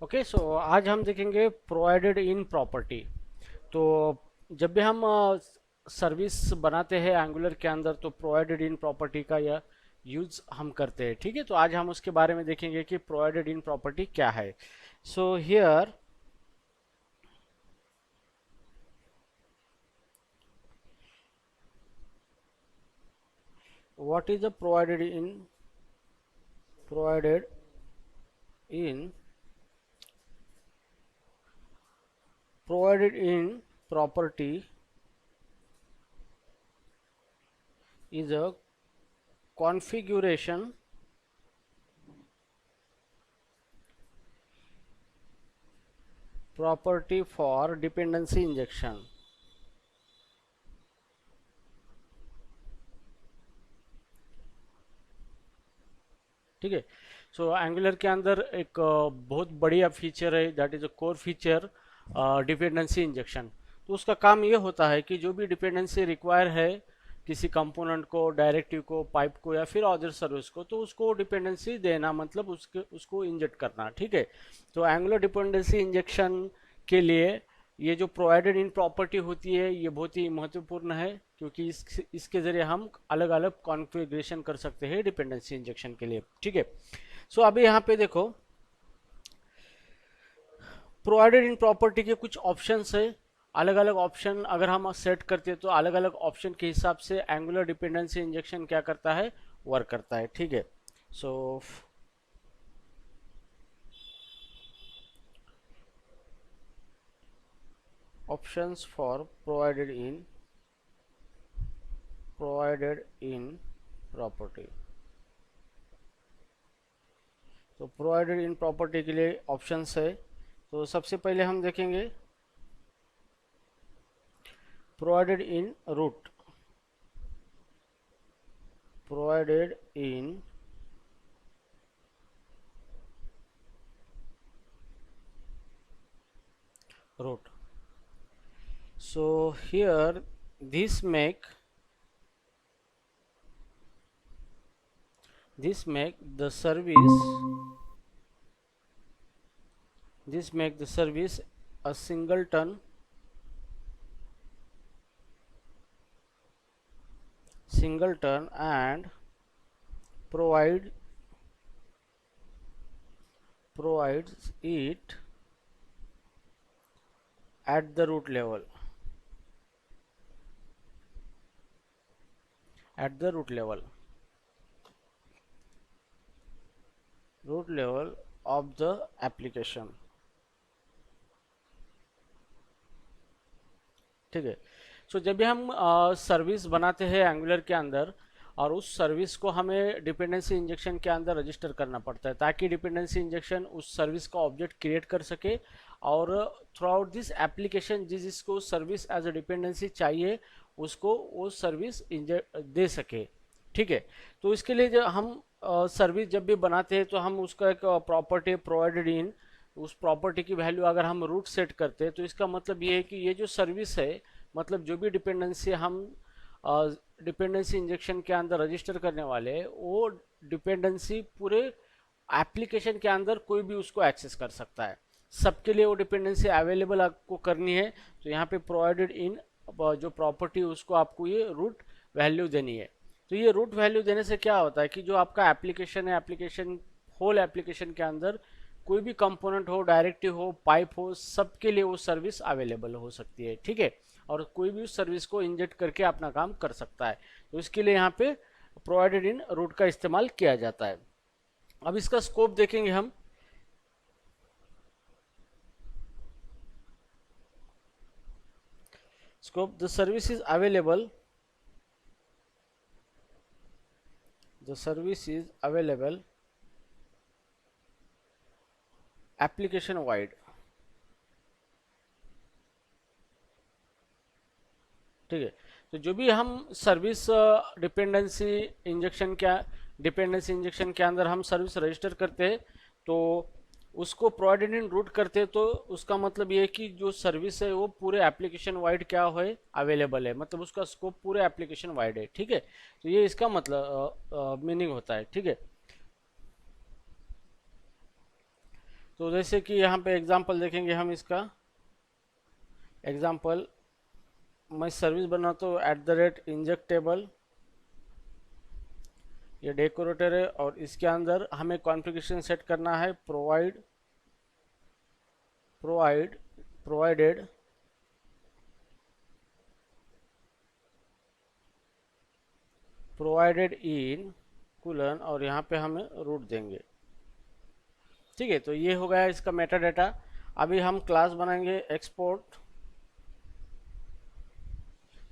Okay, सो आज हम देखेंगे प्रोवाइडेड इन प्रॉपर्टी। तो जब भी हम सर्विस बनाते हैं एंगुलर के अंदर तो प्रोवाइडेड इन प्रॉपर्टी का यह यूज हम करते हैं। ठीक है, तो आज हम उसके बारे में देखेंगे कि प्रोवाइडेड इन प्रॉपर्टी क्या है। So here what is the provided in provided in property is a configuration property for dependency injection। ठीक है, सो एंगुलर के अंदर एक बहुत बढ़िया फीचर है, that is a core feature, dependency injection. तो उसका काम ये होता है कि जो भी डिपेंडेंसी रिक्वायर है किसी कंपोनेंट को, डायरेक्टिव को, पाइप को या फिर अदर सर्विस को, तो उसको डिपेंडेंसी देना, मतलब उसको इंजेक्ट करना। ठीक है, तो एंगुलर डिपेंडेंसी इंजेक्शन के लिए ये जो प्रोवाइडेड इन प्रॉपर्टी होती है ये बहुत ही महत्वपूर्ण है, क्योंकि इसके जरिए हम अलग अलग कॉन्फ़िगरेशन कर सकते हैं डिपेंडेंसी इंजेक्शन के लिए। ठीक है, सो अभी यहाँ पे देखो, प्रोवाइडेड इन प्रॉपर्टी के कुछ ऑप्शंस है। अलग अलग ऑप्शन अगर हम सेट करते हैं तो अलग अलग ऑप्शन के हिसाब से एंगुलर डिपेंडेंसी इंजेक्शन क्या करता है, वर्क करता है। ठीक है, so options for provided in property. तो प्रोवाइडेड इन प्रॉपर्टी के लिए ऑप्शंस है। तो सबसे पहले हम देखेंगे provided in root. Provided in root. So here this make this make the service a singleton and provides it at the root level of the application। ठीक है, सो जब भी हम सर्विस बनाते हैं एंगुलर के अंदर और उस सर्विस को हमें डिपेंडेंसी इंजेक्शन के अंदर रजिस्टर करना पड़ता है, ताकि डिपेंडेंसी इंजेक्शन उस सर्विस का ऑब्जेक्ट क्रिएट कर सके और थ्रू आउट दिस एप्लीकेशन जिसको सर्विस एज अ डिपेंडेंसी चाहिए उसको वो सर्विस दे सके। ठीक है, तो इसके लिए जो हम सर्विस जब भी बनाते हैं तो हम उसका एक प्रॉपर्टी प्रोवाइडेड इन, उस प्रॉपर्टी की वैल्यू अगर हम रूट सेट करते हैं तो इसका मतलब ये है कि ये जो सर्विस है, मतलब जो भी डिपेंडेंसी हम डिपेंडेंसी इंजेक्शन के अंदर रजिस्टर करने वाले हैं वो डिपेंडेंसी पूरे एप्लीकेशन के अंदर कोई भी उसको एक्सेस कर सकता है, सबके लिए वो डिपेंडेंसी अवेलेबल आपको करनी है। तो यहाँ पे प्रोवाइडेड इन जो प्रॉपर्टी उसको आपको ये रूट वैल्यू देनी है। तो ये रूट वैल्यू देने से क्या होता है कि जो आपका एप्लीकेशन है, एप्लीकेशन होल एप्लीकेशन के अंदर कोई भी कंपोनेंट हो, डायरेक्टिव हो, पाइप हो, सबके लिए वो सर्विस अवेलेबल हो सकती है। ठीक है, और कोई भी उस सर्विस को इंजेक्ट करके अपना काम कर सकता है। तो इसके लिए यहाँ पे प्रोवाइडेड इन रूट का इस्तेमाल किया जाता है। अब इसका स्कोप देखेंगे हम। Scope, the service is available application wide। ठीक है, तो जो भी हम सर्विस डिपेंडेंसी इंजेक्शन के अंदर हम सर्विस रजिस्टर करते हैं तो उसको प्रोवाइडेड इन रूट करते हैं, तो उसका मतलब ये है कि जो सर्विस है वो पूरे एप्लीकेशन वाइड क्या है, अवेलेबल है, मतलब उसका स्कोप पूरे एप्लीकेशन वाइड है। ठीक है, तो ये इसका मतलब मीनिंग होता है। ठीक है, तो जैसे कि यहाँ पे एग्जांपल देखेंगे हम इसका एग्जांपल, मैं सर्विस बनाता हूँ @injectable, ये डेकोरेटर है और इसके अंदर हमें कॉन्फ़िगरेशन सेट करना है प्रोवाइडेड इन कुलन, और यहाँ पे हमें रूट देंगे। ठीक है, तो ये हो गया इसका मेटा डाटा। अभी हम क्लास बनाएंगे एक्सपोर्ट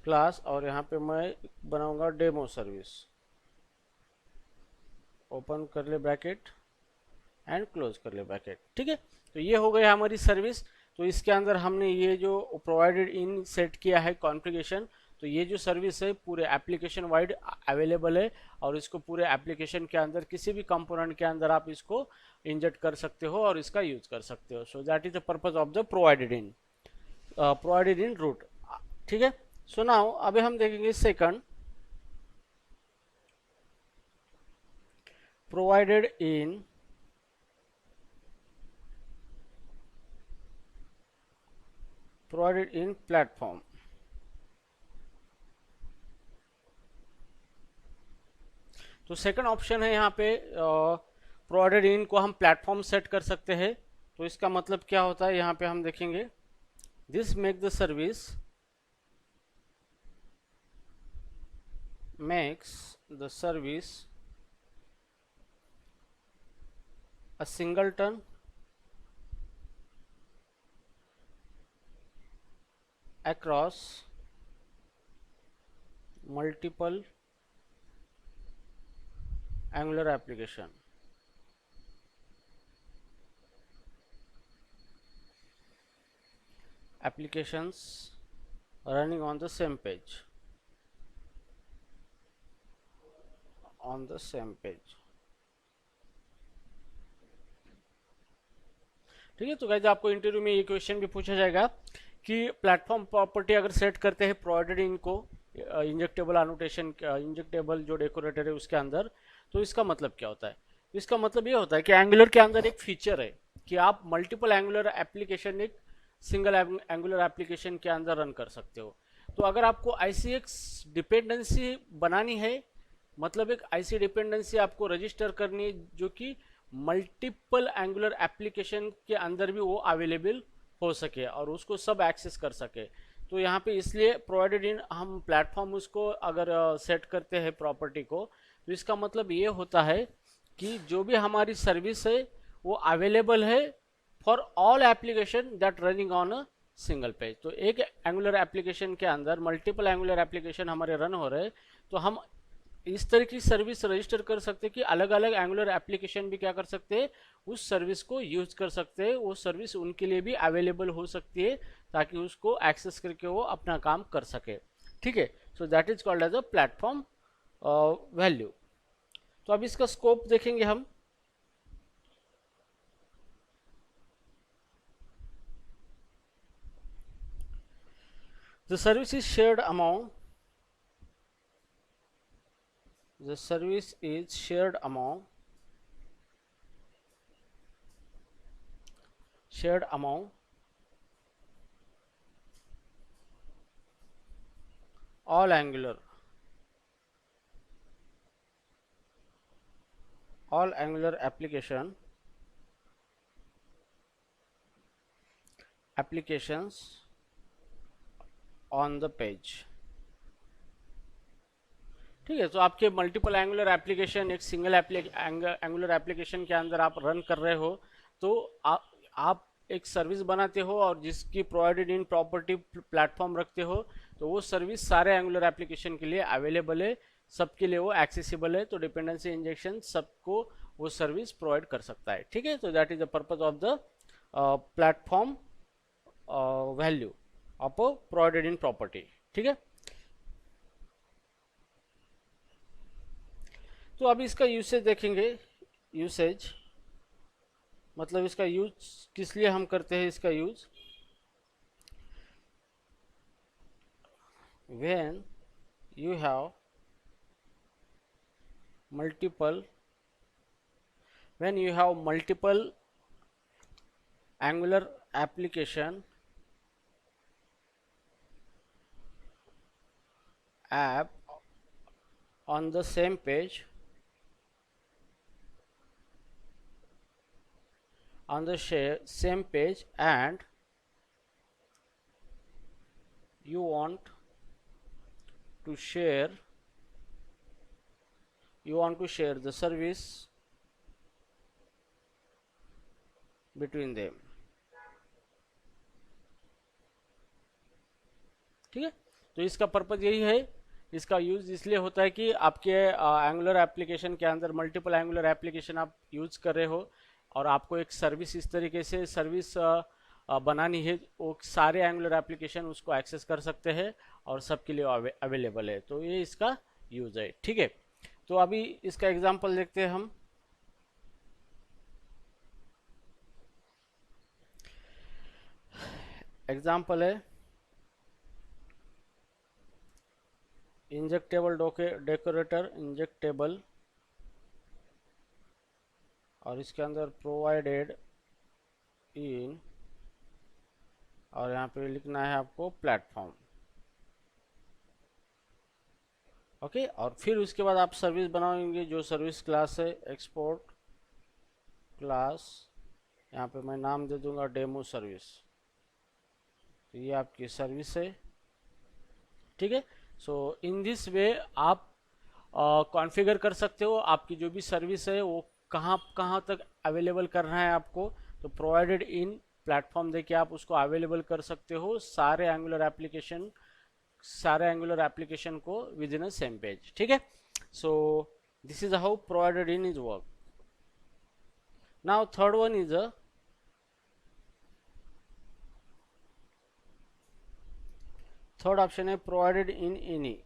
क्लास, और यहाँ पे मैं बनाऊंगा डेमो सर्विस, ओपन कर ले ब्रैकेट एंड क्लोज कर ले ब्रैकेट। ठीक है, तो ये हो गया हमारी सर्विस। तो इसके अंदर हमने ये जो प्रोवाइडेड इन सेट किया है कॉन्फ़िगरेशन, तो ये जो सर्विस है पूरे एप्लीकेशन वाइड अवेलेबल है, और इसको पूरे एप्लीकेशन के अंदर किसी भी कंपोनेंट के अंदर आप इसको इंजेक्ट कर सकते हो और इसका यूज कर सकते हो। So that is the purpose of the provided in root. ठीक है, सो नाउ अभी हम देखेंगे सेकंड, प्रोवाइडेड इन प्लेटफॉर्म। तो सेकंड ऑप्शन है यहाँ पे प्रोवाइडेड इन को हम प्लेटफॉर्म सेट कर सकते हैं। तो इसका मतलब क्या होता है, यहाँ पे हम देखेंगे this make the service a singleton across multiple Angular applications running on the same page ठीक है, तो गाइस आपको इंटरव्यू में ये क्वेश्चन भी पूछा जाएगा कि प्लेटफॉर्म प्रॉपर्टी अगर सेट करते हैं प्रोवाइडेड इनको इंजेक्टेबल जो डेकोरेटर है उसके अंदर, तो इसका मतलब क्या होता है। इसका मतलब ये होता है कि एंगुलर के अंदर एक फीचर है कि आप मल्टीपल एंगुलर एप्लीकेशन एक सिंगल एंगुलर एप्लीकेशन के अंदर रन कर सकते हो। तो अगर आपको आईसीएक्स डिपेंडेंसी बनानी है, मतलब एक आईसी डिपेंडेंसी आपको रजिस्टर करनी है जो कि मल्टीपल एंगुलर एप्लीकेशन के अंदर भी वो अवेलेबल हो सके और उसको सब एक्सेस कर सके, तो यहाँ पे इसलिए प्रोवाइडेड इन हम प्लेटफॉर्म उसको अगर सेट करते हैं प्रॉपर्टी को, तो इसका मतलब ये होता है कि जो भी हमारी सर्विस है वो अवेलेबल है for all application that running on a single page. तो एक एंगुलर एप्लीकेशन के अंदर मल्टीपल एंगुलर एप्लीकेशन हमारे रन हो रहे हैं, तो हम इस तरह की सर्विस रजिस्टर कर सकते हैं कि अलग अलग एंगुलर एप्लीकेशन भी क्या कर सकते हैं, उस सर्विस को यूज कर सकते हैं। वो सर्विस उनके लिए भी अवेलेबल हो सकती है ताकि उसको एक्सेस करके वो अपना काम कर सके। ठीक है, so that is called as a platform value. तो अब इसका स्कोप देखेंगे हम। The service is shared among all angular applications on the page। ठीक है, तो आपके मल्टीपल एंगुलर एप्लीकेशन एक सिंगल एंगुलर एप्लीकेशन के अंदर आप रन कर रहे हो, तो आप एक सर्विस बनाते हो और जिसकी प्रोवाइडेड इन प्रॉपर्टी प्लेटफॉर्म रखते हो, तो वो सर्विस सारे एंगुलर एप्लीकेशन के लिए अवेलेबल है, सबके लिए वो एक्सेसिबल है। तो डिपेंडेंसी इंजेक्शन सबको वो सर्विस प्रोवाइड कर सकता है। ठीक है, तो that is the purpose of the platform value of provided in property. ठीक है, तो अभी इसका यूसेज देखेंगे। यूसेज मतलब इसका यूज किस लिए हम करते हैं, इसका use when you have multiple Angular application app on the same page, on the same page, and you want to share the service between them. ठीक है, तो इसका पर्पज यही है, इसका यूज इसलिए होता है कि आपके एंगुलर एप्लीकेशन के अंदर मल्टीपल एंगुलर एप्लीकेशन आप यूज कर रहे हो और आपको एक सर्विस इस तरीके से सर्विस बनानी है, वो सारे एंगुलर एप्लीकेशन उसको एक्सेस कर सकते हैं और सबके लिए अवेलेबल है, तो ये इसका यूज है। ठीक है, तो अभी इसका एग्जांपल देखते हैं हम। एग्जांपल है इंजेक्टेबल डेकोरेटर, इंजेक्टेबल, और इसके अंदर प्रोवाइडेड इन, और यहाँ पे लिखना है आपको प्लेटफॉर्म। ओके, और फिर उसके बाद आप सर्विस बनाएंगे, जो सर्विस क्लास है एक्सपोर्ट क्लास, यहाँ पे मैं नाम दे दूंगा डेमो सर्विस, तो ये आपकी सर्विस है। ठीक है, सो इन दिस वे आप कॉन्फ़िगर कर सकते हो आपकी जो भी सर्विस है वो कहाँ कहाँ तक अवेलेबल करना है आपको, तो प्रोवाइडेड इन प्लेटफॉर्म देके आप उसको अवेलेबल कर सकते हो सारे एंगुलर एप्लीकेशन को within a same page. ठीक है, so this is how provided in is work. Now third one is a third option है provided in any.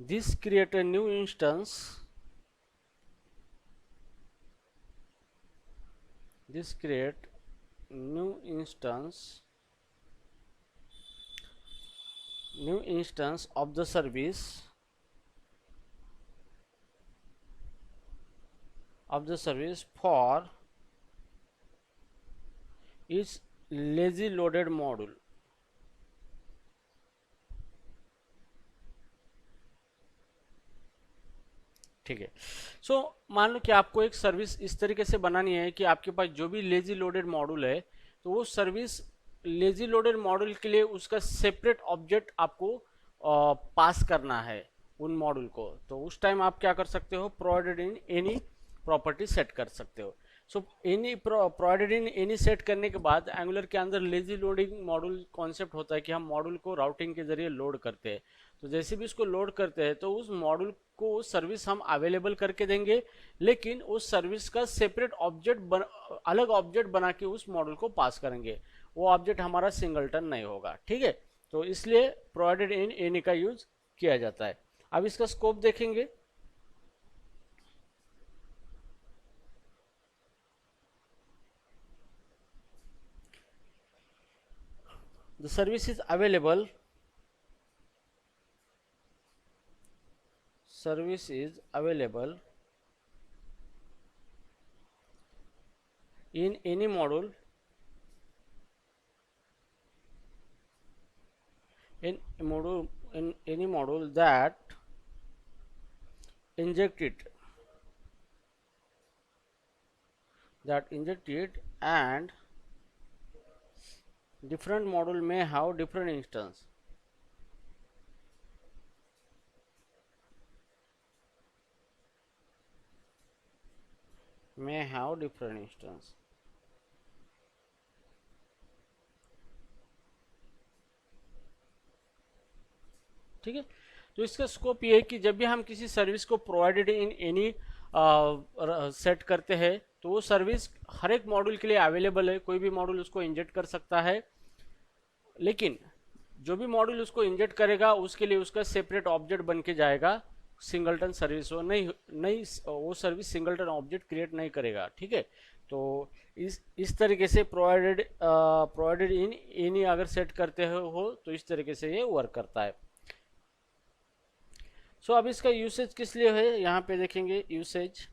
This create a new instance. This create new instance of the service for its lazy loaded module. ठीक है, सो मान लो कि आपको एक service इस तरीके से बनानी है कि आपके पास जो भी लेजी लोडेड मॉड्यूल है, तो वो सर्विस लेजी लोडेड मॉड्यूल के लिए उसका सेपरेट ऑब्जेक्ट आपको पास करना है उन मॉड्यूल को, तो उस टाइम आप क्या कर सकते हो, provided in any property set कर सकते हो। So any provided in any set करने के बाद एंगुलर के अंदर लेजी लोडिंग मॉड्यूल कॉन्सेप्ट होता है कि हम मॉड्यूल को राउटिंग के जरिए लोड करते हैं, तो जैसे भी उसको लोड करते हैं तो उस मॉड्यूल को सर्विस हम अवेलेबल करके देंगे, लेकिन उस सर्विस का सेपरेट अलग ऑब्जेक्ट बना के उस मॉड्यूल को पास करेंगे, वो ऑब्जेक्ट हमारा सिंगलटन नहीं होगा। ठीक है, तो इसलिए प्रोवाइडेड इन एनी का यूज किया जाता है। अब इसका स्कोप देखेंगे। The service is available in any module in any module that inject it and different module may have different instance. ठीक है, तो इसका स्कोप ये है कि जब भी हम किसी सर्विस को प्रोवाइडेड इन एनी सेट करते हैं, तो वो सर्विस हर एक मॉड्यूल के लिए अवेलेबल है, कोई भी मॉड्यूल उसको इंजेक्ट कर सकता है, लेकिन जो भी मॉड्यूल उसको इंजेक्ट करेगा उसके लिए उसका सेपरेट ऑब्जेक्ट बन के जाएगा, सिंगलटन सर्विस वो नहीं वो सर्विस सिंगलटन ऑब्जेक्ट क्रिएट नहीं करेगा। ठीक है, तो इस तरीके से प्रोवाइडेड इन एनी अगर सेट करते हो तो इस तरीके से ये वर्क करता है। सो अब इसका यूसेज किस लिए है, यहाँ पे देखेंगे usage.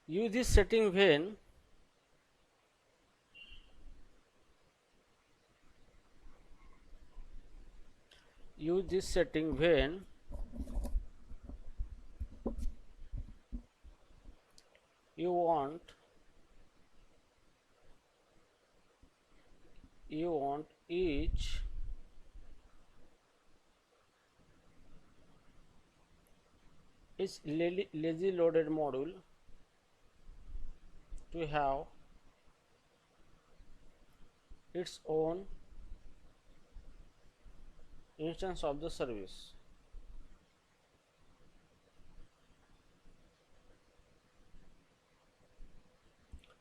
use this setting when use this setting when you want each lazy loaded module to have its own instance of the service।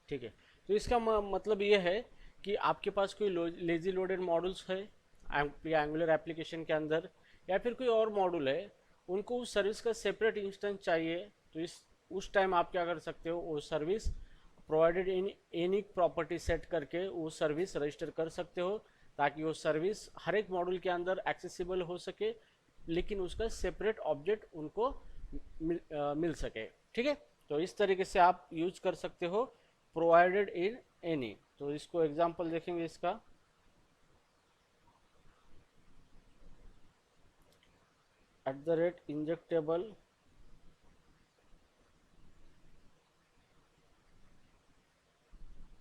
ठीक है, तो इसका मतलब ये है कि आपके पास कोई लेजी लोडेड मॉड्यूल्स है एंगुलर एप्लीकेशन के अंदर, या फिर कोई और मॉड्यूल है, उनको उस सर्विस का सेपरेट इंस्टेंस चाहिए, तो उस टाइम आप क्या कर सकते हो, वो service provided in any property set करके वो सर्विस रजिस्टर कर सकते हो, ताकि वो सर्विस हर एक मॉड्यूल के अंदर एक्सेसिबल हो सके, लेकिन उसका सेपरेट ऑब्जेक्ट उनको मिल सके। ठीक है, तो इस तरीके से आप यूज कर सकते हो प्रोवाइडेड इन एनी। तो इसको एग्जांपल देखेंगे इसका। @injectable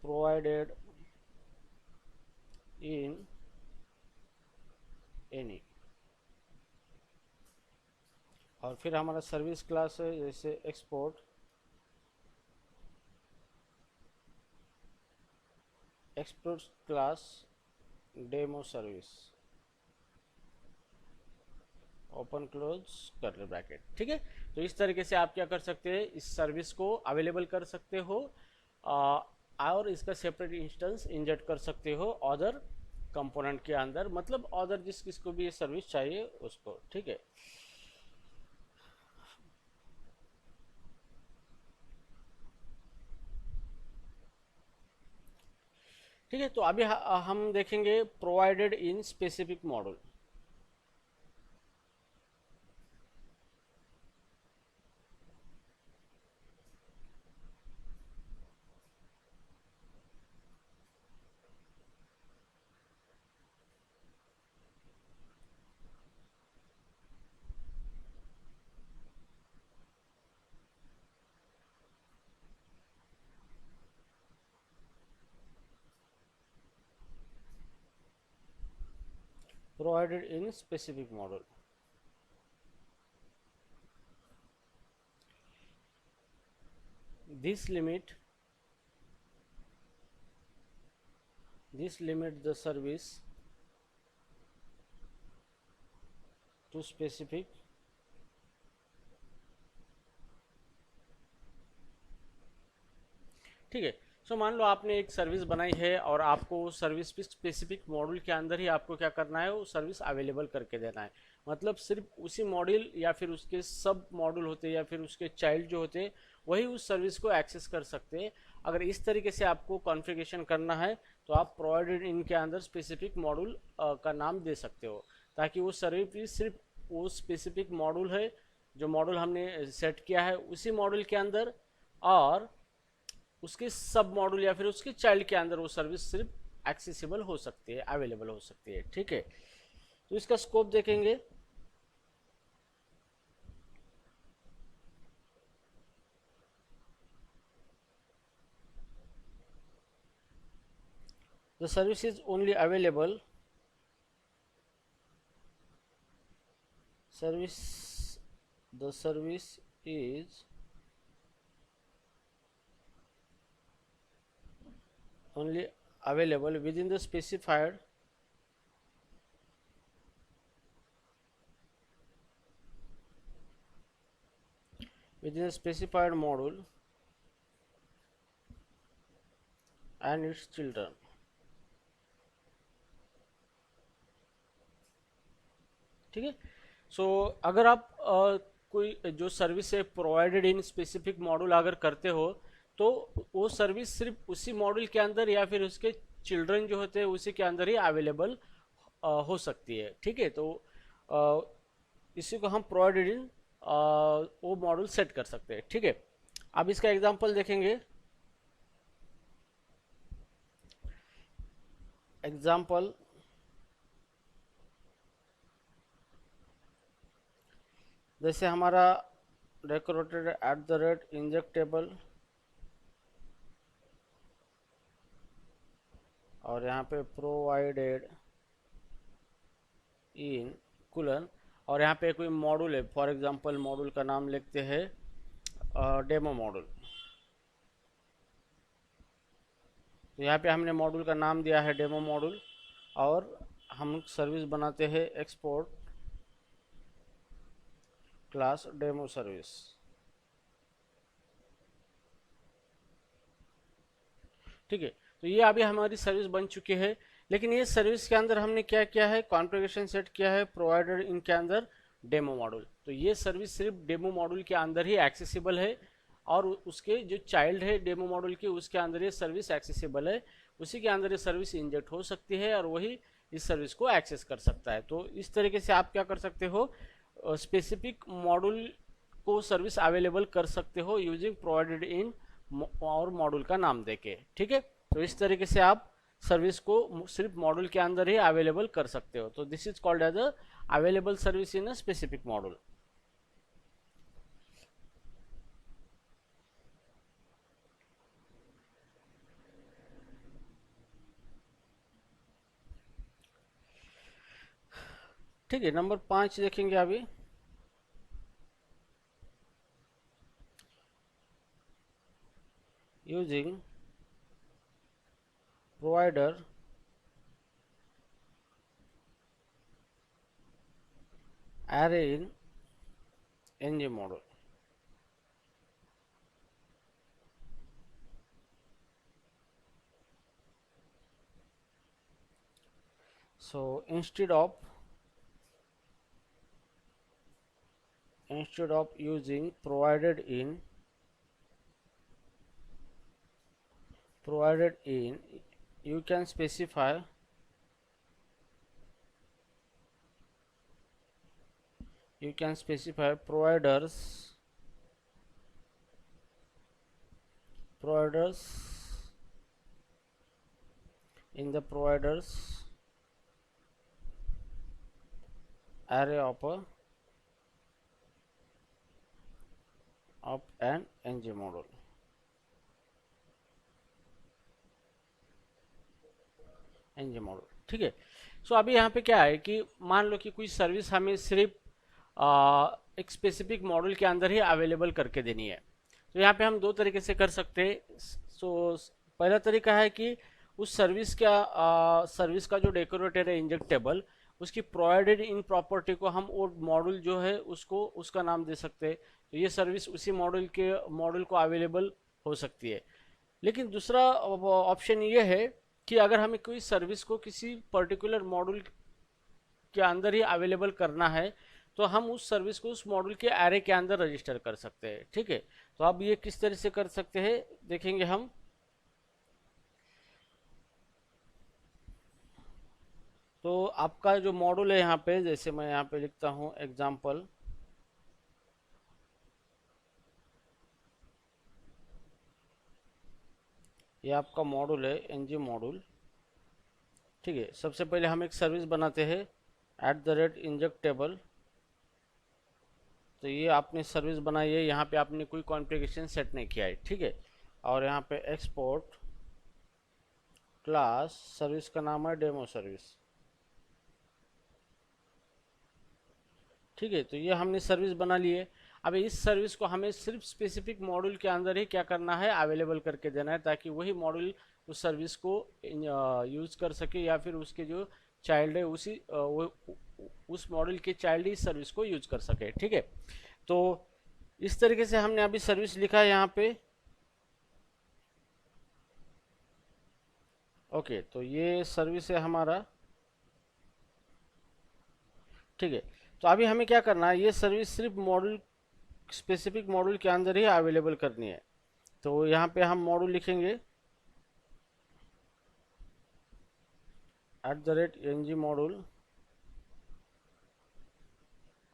provided in any, और फिर हमारा सर्विस क्लास है जैसे export class demo service, open close curly bracket. ठीक है, तो इस तरीके से आप क्या कर सकते हैं, इस सर्विस को अवेलेबल कर सकते हो और इसका सेपरेट इंस्टेंस इंजेक्ट कर सकते हो अदर कंपोनेंट के अंदर, मतलब अदर किसको भी ये सर्विस चाहिए उसको। ठीक है, ठीक है, तो अभी हम देखेंगे provided in specific module. Provided in specific model, this limit the service to specific ठीक है। सो मान लो आपने एक सर्विस बनाई है और आपको सर्विस भी स्पेसिफिक मॉड्यूल के अंदर ही आपको क्या करना है, वो सर्विस अवेलेबल करके देना है। मतलब सिर्फ उसी मॉड्यूल या फिर उसके सब मॉड्यूल होते हैं या फिर उसके चाइल्ड जो होते हैं वही उस सर्विस को एक्सेस कर सकते हैं। अगर इस तरीके से आपको कॉन्फ़िगरेशन करना है तो आप प्रोवाइडेड इनके अंदर स्पेसिफिक मॉड्यूल का नाम दे सकते हो, ताकि वो सर्विस सिर्फ वो स्पेसिफिक मॉड्यूल है जो मॉड्यूल हमने सेट किया है उसी मॉड्यूल के अंदर, और उसके सब मॉड्यूल या फिर उसके चाइल्ड के अंदर वो सर्विस सिर्फ एक्सेसिबल हो सकती है, अवेलेबल हो सकती है। ठीक है, तो इसका स्कोप देखेंगे। The service is only available the service is only available within the specified module and its children। ठीक है, सो अगर आप कोई जो सर्विस है प्रोवाइडेड इन स्पेसिफिक मॉड्यूल अगर करते हो तो वो सर्विस सिर्फ उसी मॉड्यूल के अंदर या फिर उसके चिल्ड्रन जो होते हैं उसी के अंदर ही अवेलेबल हो सकती है। ठीक है, तो अ, इसी को हम प्रोवाइडेड इन वो मॉड्यूल सेट कर सकते हैं। ठीक है, अब इसका एग्जांपल देखेंगे। एग्जांपल जैसे हमारा decorated at the rate injectable, और यहाँ पे प्रोवाइडेड इन कुलन, और यहाँ पे कोई मॉड्यूल है, फॉर एग्जांपल मॉड्यूल का नाम लिखते हैं डेमो मॉड्यूल। तो यहाँ पे हमने मॉड्यूल का नाम दिया है डेमो मॉड्यूल, और हम सर्विस बनाते हैं एक्सपोर्ट क्लास डेमो सर्विस। ठीक है, तो ये अभी हमारी सर्विस बन चुकी है। लेकिन ये सर्विस के अंदर हमने क्या किया है, कॉन्फ़िगरेशन सेट किया है प्रोवाइडेड इनके अंदर डेमो मॉड्यूल। तो ये सर्विस सिर्फ डेमो मॉड्यूल के अंदर ही एक्सेसिबल है, और उसके जो चाइल्ड है डेमो मॉड्यूल के उसके अंदर ये सर्विस एक्सेसिबल है, उसी के अंदर ये सर्विस इंजेक्ट हो सकती है और वही इस सर्विस को एक्सेस कर सकता है। तो इस तरीके से आप क्या कर सकते हो, स्पेसिफिक मॉड्यूल को सर्विस अवेलेबल कर सकते हो यूजिंग प्रोवाइडेड इन और मॉड्यूल का नाम देके। ठीक है, तो इस तरीके से आप सर्विस को सिर्फ मॉड्यूल के अंदर ही अवेलेबल कर सकते हो। तो this is called as a available service in a specific module. ठीक है, नंबर 5 देखेंगे अभी। Using provider array in ng model। So instead of using provided in, you can specify providers in the providers array of an ng model। NG model. ठीक है, सो अभी यहाँ पे क्या है कि मान लो कि कोई सर्विस हमें सिर्फ एक स्पेसिफिक मॉडल के अंदर ही अवेलेबल करके देनी है। तो यहाँ पे हम दो तरीके से कर सकते हैं। सो पहला तरीका है कि उस सर्विस का जो डेकोरेटर है इंजेक्टेबल, उसकी प्रोवाइडेड इन प्रॉपर्टी को हम वो मॉडल जो है उसको उसका नाम दे सकते हैं। तो ये सर्विस उसी मॉडल को अवेलेबल हो सकती है। लेकिन दूसरा ऑप्शन ये है कि अगर हमें कोई सर्विस को किसी पर्टिकुलर मॉड्यूल के अंदर ही अवेलेबल करना है, तो हम उस सर्विस को उस मॉड्यूल के एरे के अंदर रजिस्टर कर सकते हैं। ठीक है, तो अब ये किस तरह से कर सकते हैं देखेंगे हम। तो आपका जो मॉड्यूल है यहाँ पे, जैसे मैं यहाँ पे लिखता हूँ एग्जाम्पल, ये आपका मॉड्यूल है एनजी मॉड्यूल। ठीक है, सबसे पहले हम एक सर्विस बनाते हैं @injectable। तो ये आपने सर्विस बनाई है, यहाँ पे आपने कोई कॉन्फ़िगरेशन सेट नहीं किया है। ठीक है, और यहाँ पे एक्सपोर्ट क्लास सर्विस का नाम है डेमो सर्विस। ठीक है, तो ये हमने सर्विस बना ली है। अब इस सर्विस को हमें सिर्फ स्पेसिफिक मॉड्यूल के अंदर ही क्या करना है, अवेलेबल करके देना है, ताकि वही मॉड्यूल उस सर्विस को यूज कर सके, या फिर उसके जो चाइल्ड है उस मॉड्यूल के चाइल्ड ही सर्विस को यूज कर सके। ठीक है, तो इस तरीके से हमने अभी सर्विस लिखा है यहाँ पे। ओके, तो ये सर्विस है हमारा। ठीक है, तो अभी हमें क्या करना है, ये सर्विस सिर्फ मॉड्यूल स्पेसिफिक मॉड्यूल के अंदर ही अवेलेबल करनी है। तो यहाँ पे हम मॉड्यूल लिखेंगे @ng मॉड्यूल,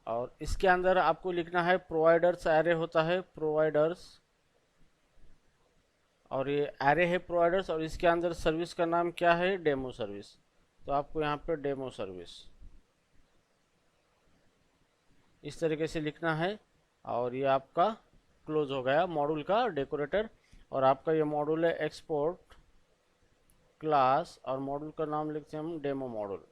और इसके अंदर आपको लिखना है प्रोवाइडर्स एरे होता है, प्रोवाइडर्स, और ये एरे है प्रोवाइडर्स, और इसके अंदर सर्विस का नाम क्या है, डेमो सर्विस। तो आपको यहाँ पे डेमो सर्विस इस तरीके से लिखना है, और ये आपका क्लोज हो गया मॉड्यूल का डेकोरेटर। और आपका ये मॉड्यूल है एक्सपोर्ट क्लास, और मॉड्यूल का नाम लिखते हैं हम डेमो मॉड्यूल।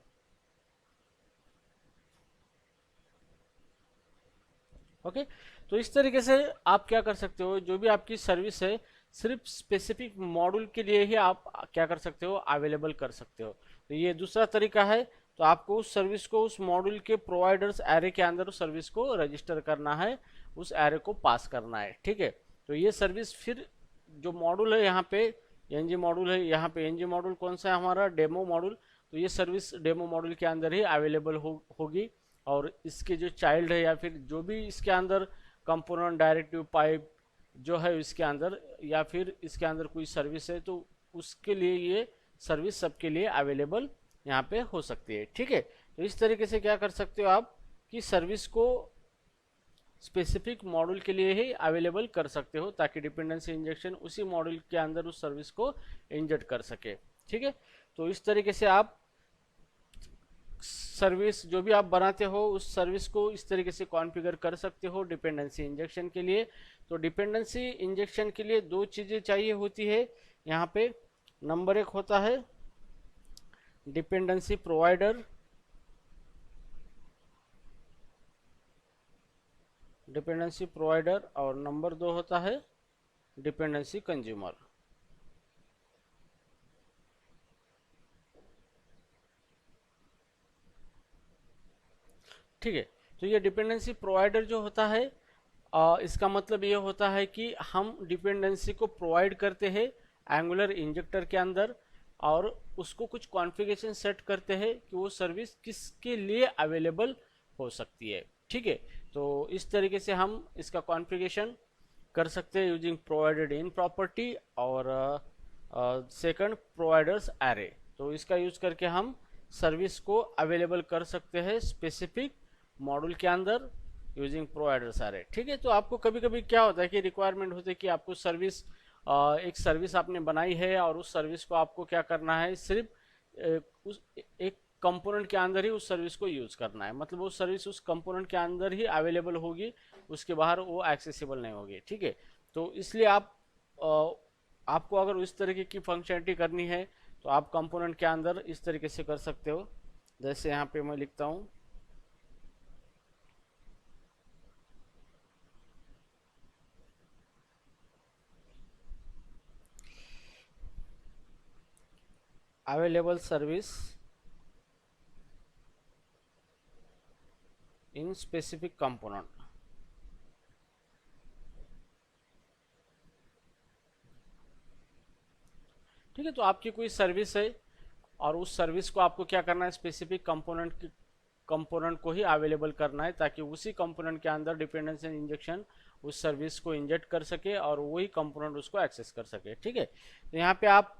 ओके, तो इस तरीके से आप क्या कर सकते हो, जो भी आपकी सर्विस है सिर्फ स्पेसिफिक मॉड्यूल के लिए ही आप क्या कर सकते हो, अवेलेबल कर सकते हो। तो ये दूसरा तरीका है। तो आपको उस सर्विस को उस मॉड्यूल के प्रोवाइडर्स एरे के अंदर उस सर्विस को रजिस्टर करना है, उस एरे को पास करना है, ठीक है। तो ये सर्विस फिर जो मॉड्यूल है यहाँ पे एनजी मॉड्यूल है, यहाँ पे एनजी मॉड्यूल कौन सा है हमारा, डेमो मॉड्यूल। तो ये सर्विस डेमो मॉड्यूल के अंदर ही अवेलेबल होगी, और इसके जो चाइल्ड है या फिर जो भी इसके अंदर कंपोनेंट डायरेक्टिव पाइप जो है इसके अंदर, या फिर इसके अंदर कोई सर्विस है, तो उसके लिए ये सर्विस सबके लिए अवेलेबल यहाँ पे हो सकती है, ठीक है। तो इस तरीके से क्या कर सकते हो आप कि सर्विस को स्पेसिफिक मॉड्यूल के लिए ही अवेलेबल कर सकते हो, ताकि डिपेंडेंसी इंजेक्शन उसी मॉड्यूल के अंदर उस सर्विस को इंजेक्ट कर सके, ठीक है। तो इस तरीके से आप सर्विस जो भी आप बनाते हो उस सर्विस को इस तरीके से कॉन्फ़िगर कर सकते हो डिपेंडेंसी इंजेक्शन के लिए। तो डिपेंडेंसी इंजेक्शन के लिए दो चीज़ें चाहिए होती है यहाँ पे। नंबर एक होता है डिपेंडेंसी प्रोवाइडर, और नंबर दो होता है डिपेंडेंसी कंज्यूमर। ठीक है। तो ये डिपेंडेंसी प्रोवाइडर जो होता है इसका मतलब ये होता है कि हम डिपेंडेंसी को प्रोवाइड करते हैं एंगुलर इंजेक्टर के अंदर, और उसको कुछ कॉन्फ़िगरेशन सेट करते हैं कि वो सर्विस किसके लिए अवेलेबल हो सकती है, ठीक है। तो इस तरीके से हम इसका कॉन्फ़िगरेशन कर सकते हैं यूजिंग प्रोवाइडेड इन प्रॉपर्टी और सेकंड प्रोवाइडर्स एरे। तो इसका यूज करके हम सर्विस को अवेलेबल कर सकते हैं स्पेसिफिक मॉड्यूल के अंदर यूजिंग प्रोवाइडर्स एरे, ठीक है। तो आपको कभी कभी क्या होता है कि रिक्वायरमेंट होती है कि आपको सर्विस एक सर्विस आपने बनाई है, और उस सर्विस को आपको क्या करना है, सिर्फ उस एक कंपोनेंट के अंदर ही उस सर्विस को यूज करना है, मतलब वो सर्विस उस कंपोनेंट के अंदर ही अवेलेबल होगी, उसके बाहर वो एक्सेसिबल नहीं होगी, ठीक है। तो इसलिए आपको अगर इस तरीके की फंक्शनलिटी करनी है तो आप कंपोनेंट के अंदर इस तरीके से कर सकते हो। जैसे यहाँ पे मैं लिखता हूँ available service in specific component, ठीक है। तो आपकी कोई सर्विस है और उस सर्विस को आपको क्या करना है, स्पेसिफिक कंपोनेंट को ही अवेलेबल करना है, ताकि उसी कंपोनेंट के अंदर डिपेंडेंसी इंजेक्शन उस सर्विस को इंजेक्ट कर सके और वही कंपोनेंट उसको एक्सेस कर सके, ठीक है। तो यहाँ पे आप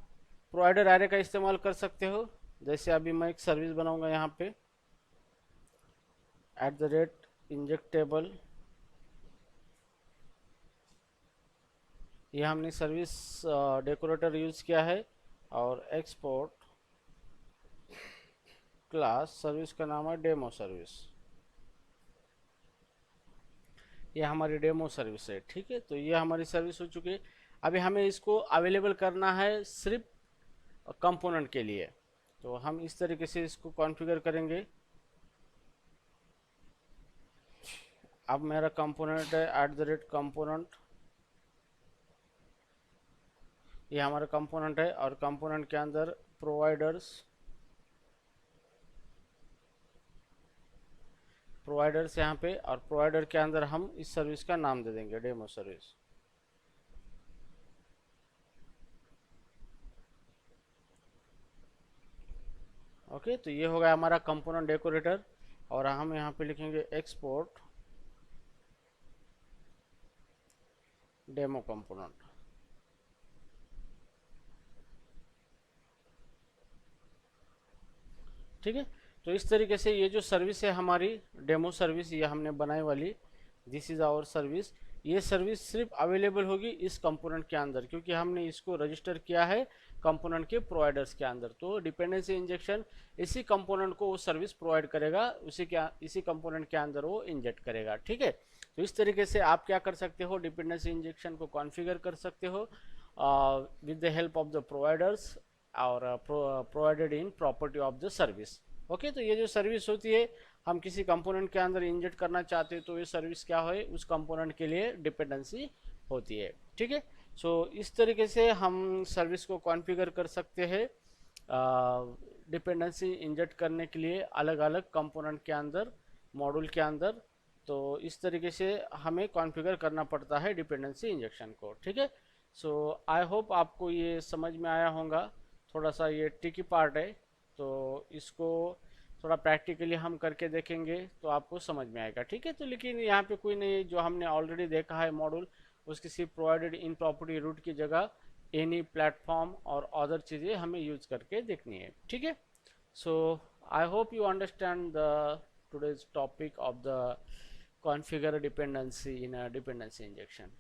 प्रोवाइडर एरे का इस्तेमाल कर सकते हो। जैसे अभी मैं एक सर्विस बनाऊंगा यहाँ पे @injectable, ये हमने सर्विस डेकोरेटर यूज किया है, और एक्सपोर्ट क्लास, सर्विस का नाम है डेमो सर्विस, ये हमारी डेमो सर्विस है, ठीक है। तो ये हमारी सर्विस हो चुकी है। अभी हमें इसको अवेलेबल करना है सिर्फ कंपोनेंट के लिए। तो हम इस तरीके से इसको कॉन्फ़िगर करेंगे। अब मेरा कंपोनेंट है @component, ये हमारा कंपोनेंट है, और कंपोनेंट के अंदर प्रोवाइडर्स यहाँ पे, और प्रोवाइडर के अंदर हम इस सर्विस का नाम दे देंगे डेमो सर्विस। ओके, तो ये हो गया हमारा कंपोनेंट डेकोरेटर, और हम यहाँ पे लिखेंगे एक्सपोर्ट डेमो कंपोनेंट। ठीक है। तो इस तरीके से ये जो सर्विस है हमारी डेमो सर्विस, ये हमने बनाई वाली, दिस इज आवर सर्विस, ये सर्विस सिर्फ अवेलेबल होगी इस कंपोनेंट के अंदर, क्योंकि हमने इसको रजिस्टर किया है कंपोनेंट के प्रोवाइडर्स के अंदर। तो डिपेंडेंसी इंजेक्शन इसी कंपोनेंट को वो सर्विस प्रोवाइड करेगा, इसी कंपोनेंट के अंदर वो इंजेक्ट करेगा, ठीक है। तो इस तरीके से आप क्या कर सकते हो, डिपेंडेंसी इंजेक्शन को कॉन्फ़िगर कर सकते हो with the help of the providers और provided in property of the service. Okay, तो ये जो सर्विस होती है, हम किसी कंपोनेंट के अंदर इंजेक्ट करना चाहते हैं तो ये सर्विस क्या है, उस कंपोनेंट के लिए डिपेंडेंसी होती है, ठीक है। सो इस तरीके से हम सर्विस को कॉन्फ़िगर कर सकते हैं डिपेंडेंसी इंजेक्ट करने के लिए अलग अलग कंपोनेंट के अंदर, मॉड्यूल के अंदर। तो इस तरीके से हमें कॉन्फ़िगर करना पड़ता है डिपेंडेंसी इंजेक्शन को, ठीक है। सो आई होप आपको ये समझ में आया होगा। थोड़ा सा ये ट्रिकी पार्ट है, तो इसको थोड़ा प्रैक्टिकली हम करके देखेंगे तो आपको समझ में आएगा, ठीक है। तो लेकिन यहाँ पे कोई नहीं, जो हमने ऑलरेडी देखा है मॉड्यूल, उसकी सिर्फ प्रोवाइडेड इन प्रॉपर्टी रूट की जगह एनी प्लेटफॉर्म और अदर चीज़ें हमें यूज करके देखनी है, ठीक है। So I hope you understand the today's topic of the configure dependency in a dependency injection.